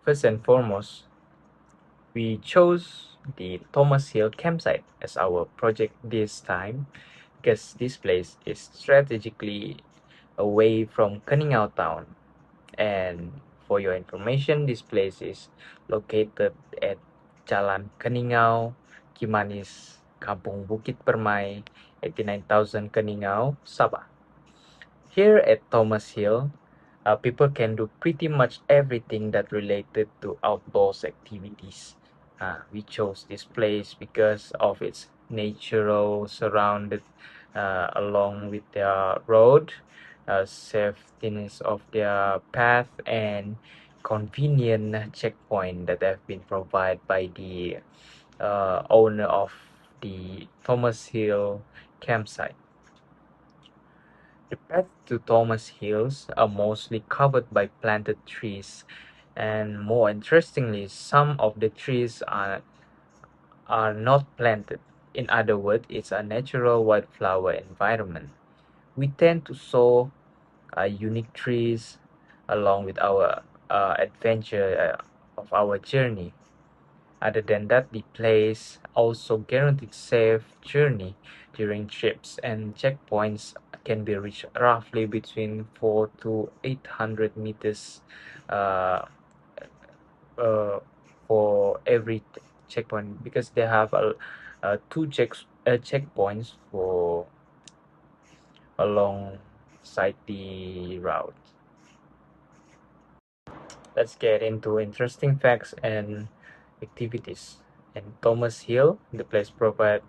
First and foremost, we chose the Thomas Hill campsite as our project this time because this place is strategically away from Keningau town. And for your information, this place is located at Jalan Keningau, Kimanis, Kampung Bukit Permai, 89,000 Keningau, Sabah. Here at Thomas Hill, people can do pretty much everything that related to outdoors activities. We chose this place because of its natural surrounded along with the road, safetyness of their path, and convenient checkpoint that have been provided by the owner of the Thomas Hill campsite. The path to Thomas Hills are mostly covered by planted trees, and more interestingly, some of the trees are not planted. In other words, it's a natural wildflower environment. We tend to sow unique trees along with our adventure of our journey. Other than that, the place also guaranteed safe journey during trips, and checkpoints can be reached roughly between 4 to 800 meters uh, uh, for every checkpoint because they have two checkpoints for alongside the route. Let's get into interesting facts and activities. In Thomas Hill, the place provides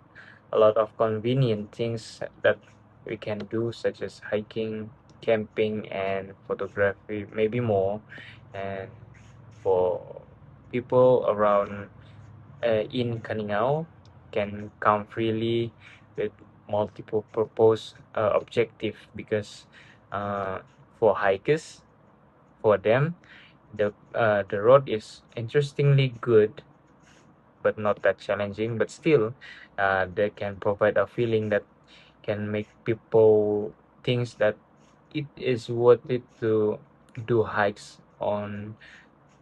a lot of convenient things that we can do, such as hiking, camping, and photography, maybe more. And for people around in Kaningau, can come freely with multiple purpose objective because for hikers, for them, the road is interestingly good but not that challenging, but still they can provide a feeling that can make people think that it is worth it to do hikes on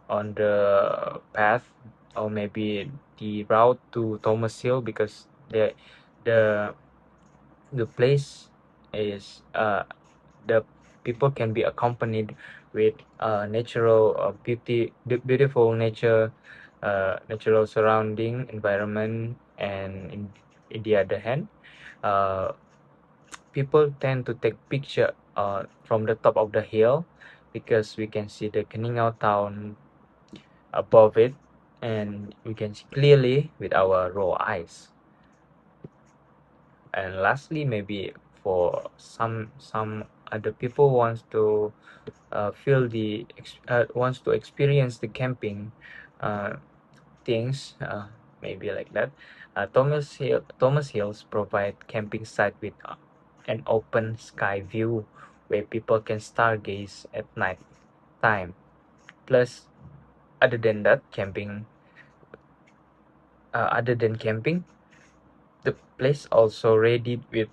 the path or maybe the route to Thomas Hill because the the place is the people can be accompanied with natural beautiful nature, natural surrounding environment, and in the other hand, uh, people tend to take picture from the top of the hill because we can see the Keningau town above it, and we can see clearly with our raw eyes. And lastly, maybe for some other people wants to experience the camping uh, things, maybe like that. Thomas Hills provide camping site with an open sky view where people can stargaze at night time. Plus, other than that, other than camping, the place also ready with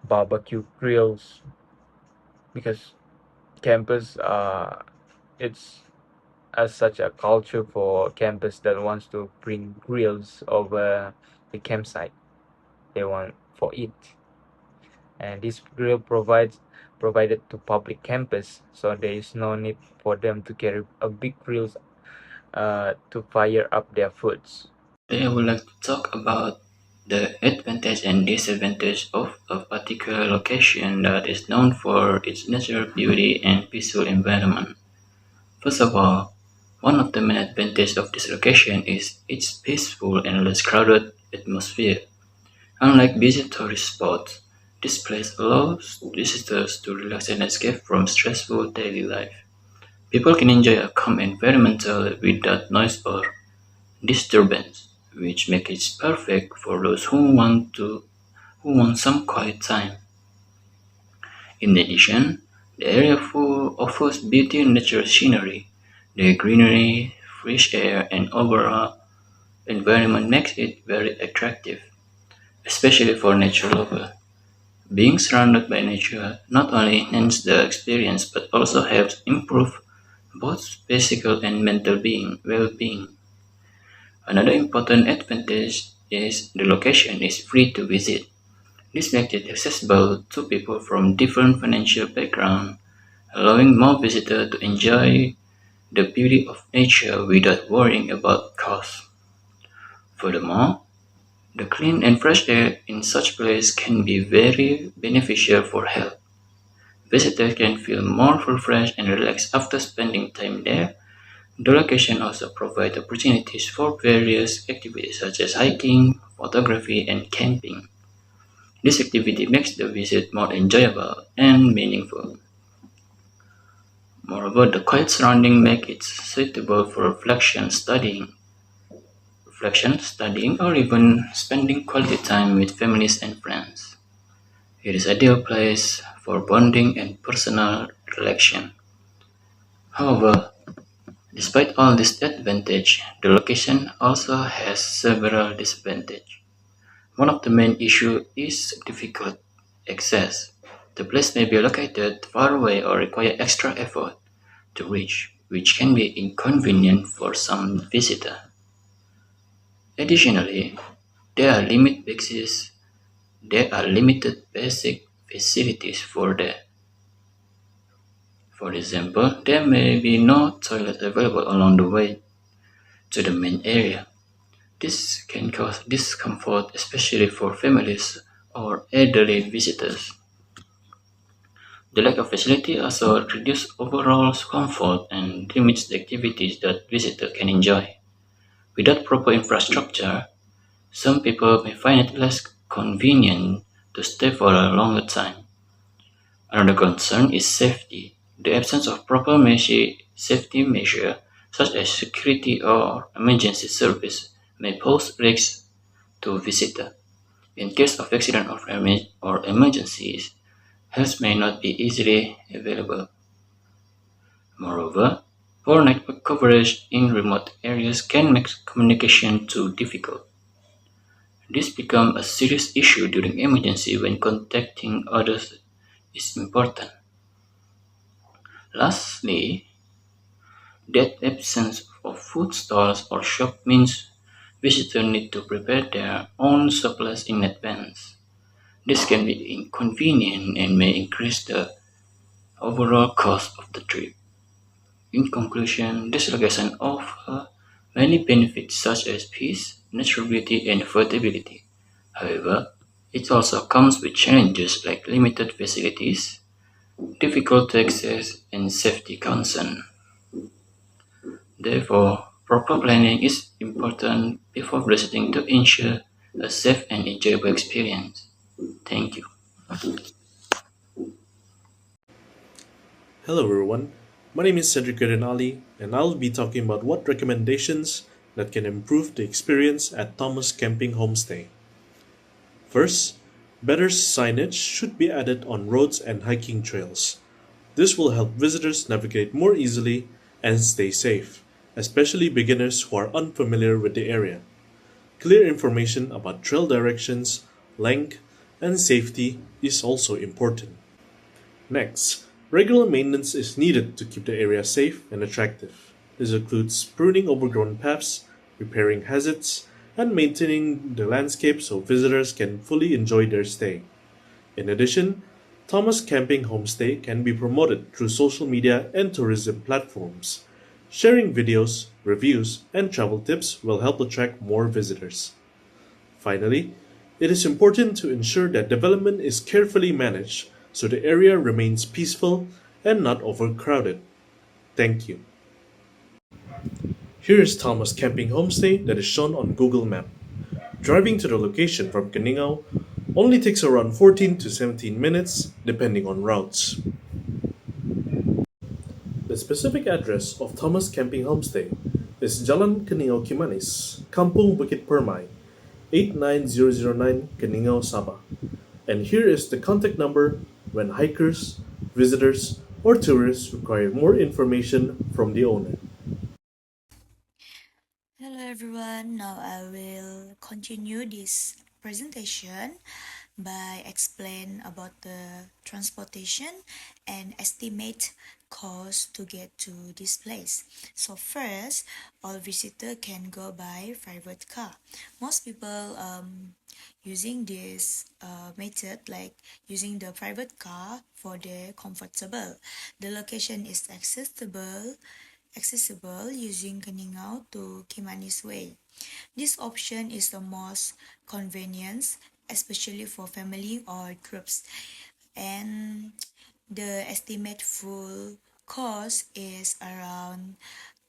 barbecue grills because campus it's as such a culture for campus that wants to bring grills over the campsite they want for it, and this grill provided to public campus, so there is no need for them to carry a big grills to fire up their foods. Today I would like to talk about the advantage and disadvantage of a particular location that is known for its natural beauty and peaceful environment. First of all, one of the main advantages of this location is its peaceful and less crowded atmosphere. Unlike busy tourist spots, this place allows visitors to relax and escape from stressful daily life. People can enjoy a calm environment without noise or disturbance, which makes it perfect for those who want some quiet time. In addition, the area offers beauty and natural scenery. The greenery, fresh air, and overall environment makes it very attractive, especially for nature lovers. Being surrounded by nature not only enhances the experience but also helps improve both physical and mental well-being. Another important advantage is the location is free to visit. This makes it accessible to people from different financial backgrounds, allowing more visitors to enjoy the beauty of nature without worrying about cost. Furthermore, the clean and fresh air in such places can be very beneficial for health. Visitors can feel more refreshed and relaxed after spending time there. The location also provides opportunities for various activities such as hiking, photography, and camping. This activity makes the visit more enjoyable and meaningful. Moreover, the quiet surrounding make it suitable for reflection, studying, or even spending quality time with families and friends. It is ideal place for bonding and personal relaxation. However, despite all this advantage, the location also has several disadvantages. One of the main issues is difficult access. The place may be located far away or require extra effort to reach, which can be inconvenient for some visitors. Additionally, there are limited basic facilities for the. For example, there may be no toilet available along the way to the main area. This can cause discomfort, especially for families or elderly visitors. The lack of facility also reduces overall comfort and limits the activities that visitors can enjoy. Without proper infrastructure, some people may find it less convenient to stay for a longer time. Another concern is safety. The absence of proper safety measures, such as security or emergency service, may pose risks to visitors. In case of accident or emergencies, help may not be easily available. Moreover, poor network coverage in remote areas can make communication too difficult. This becomes a serious issue during emergency when contacting others is important. Lastly, that absence of food stalls or shop means visitors need to prepare their own supplies in advance. This can be inconvenient and may increase the overall cost of the trip. In conclusion, this location offers many benefits such as peace, natural beauty, and affordability. However, it also comes with challenges like limited facilities, difficult access, and safety concerns. Therefore, proper planning is important before visiting to ensure a safe and enjoyable experience. Thank you. Hello everyone, my name is Cedric Ali, and I'll be talking about what recommendations that can improve the experience at Thomas Camping Homestay. First, better signage should be added on roads and hiking trails. This will help visitors navigate more easily and stay safe, especially beginners who are unfamiliar with the area. Clear information about trail directions, length, and safety is also important. Next, regular maintenance is needed to keep the area safe and attractive. This includes pruning overgrown paths, repairing hazards, and maintaining the landscape so visitors can fully enjoy their stay. In addition, Thomas Camping Homestay can be promoted through social media and tourism platforms. Sharing videos, reviews, and travel tips will help attract more visitors. Finally, it is important to ensure that development is carefully managed so the area remains peaceful and not overcrowded. Thank you. Here is Thomas Camping Homestay that is shown on Google Map. Driving to the location from Caningao only takes around 14 to 17 minutes depending on routes. The specific address of Thomas Camping Homestay is Jalan Caningao Kimanis, Kampung Bukit Permai, 89009 Caningao, Sabah. And here is the contact number when hikers, visitors, or tourists require more information from the owner. Hello everyone, now I will continue this presentation by explain about the transportation and estimate cost to get to this place. So first, all visitor can go by private car. Most people using this method, like using the private car for the comfortable. The location is accessible using Keningau to Kimanis Way. This option is the most convenient, especially for family or groups. And the estimate full cost is around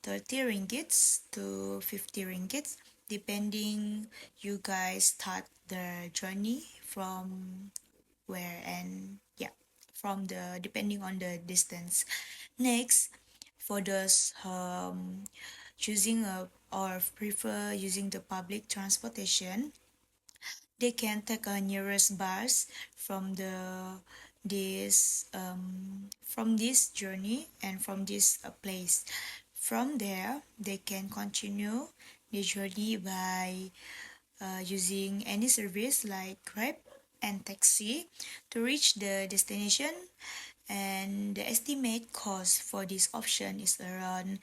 30 ringgits to 50 ringgits, depending you guys start the journey from where, and yeah, from the depending on the distance. Next, for those choosing or prefer using the public transportation, they can take a nearest bus from this journey and from this place. From there, they can continue the journey by using any service like Grab and taxi to reach the destination. And the estimate cost for this option is around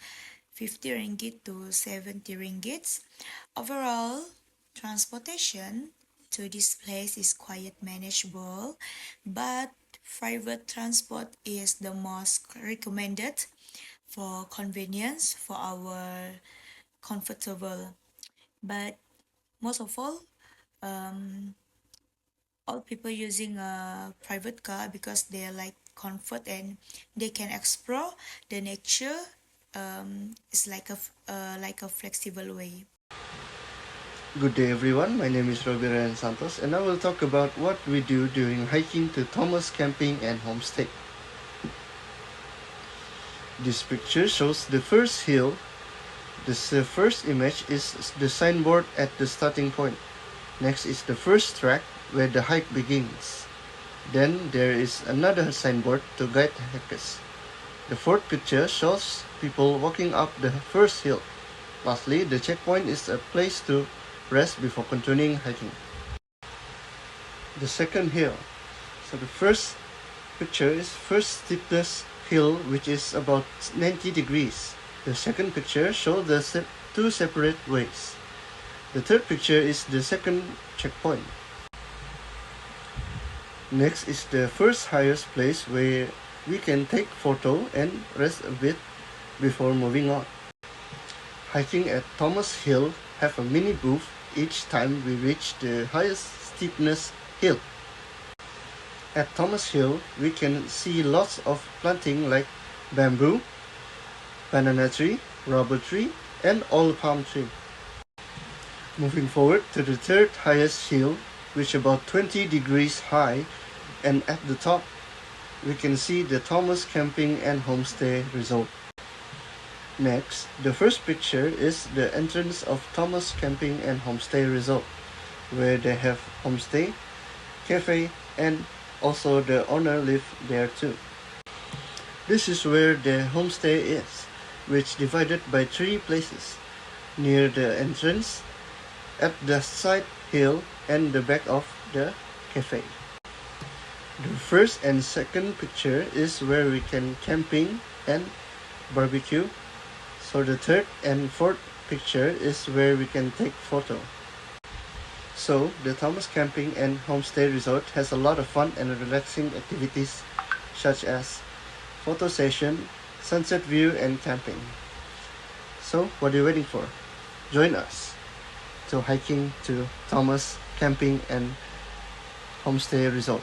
50 ringgit to 70 ringgit. Overall, transportation to this place is quite manageable, but private transport is the most recommended for convenience for our comfortable. But most of all people using a private car because they like comfort and they can explore the nature. It's like a flexible way. Good day everyone, my name is Robiran Santos and I will talk about what we do during hiking to Thomas Camping and Homestay. This picture shows the first hill. This first image is the signboard at the starting point. Next is the first track where the hike begins. Then there is another signboard to guide hikers. The fourth picture shows people walking up the first hill. Lastly, the checkpoint is a place to rest before continuing hiking. The second hill. So the first picture is first steepest hill, which is about 90 degrees. The second picture shows the two separate ways. The third picture is the second checkpoint. Next is the first highest place where we can take photo and rest a bit before moving on. Hiking at Thomas Hill have a mini booth each time we reach the highest steepness hill. At Thomas Hill, we can see lots of planting like bamboo, banana tree, rubber tree, and old palm tree. Moving forward to the third highest hill, which is about 20 degrees high, and at the top, we can see the Thomas Camping and Homestay Resort. Next, the first picture is the entrance of Thomas Camping and Homestay Resort, where they have homestay, cafe, and also the owner live there too. This is where the homestay is, which divided by 3 places, near the entrance, at the side hill, and the back of the cafe. The first and second picture is where we can camping and barbecue. So the third and fourth picture is where we can take photo. So the Thomas Camping and Homestay Resort has a lot of fun and relaxing activities such as photo session, sunset view, and camping. So what are you waiting for? Join us to hiking to Thomas Camping and Homestay Resort.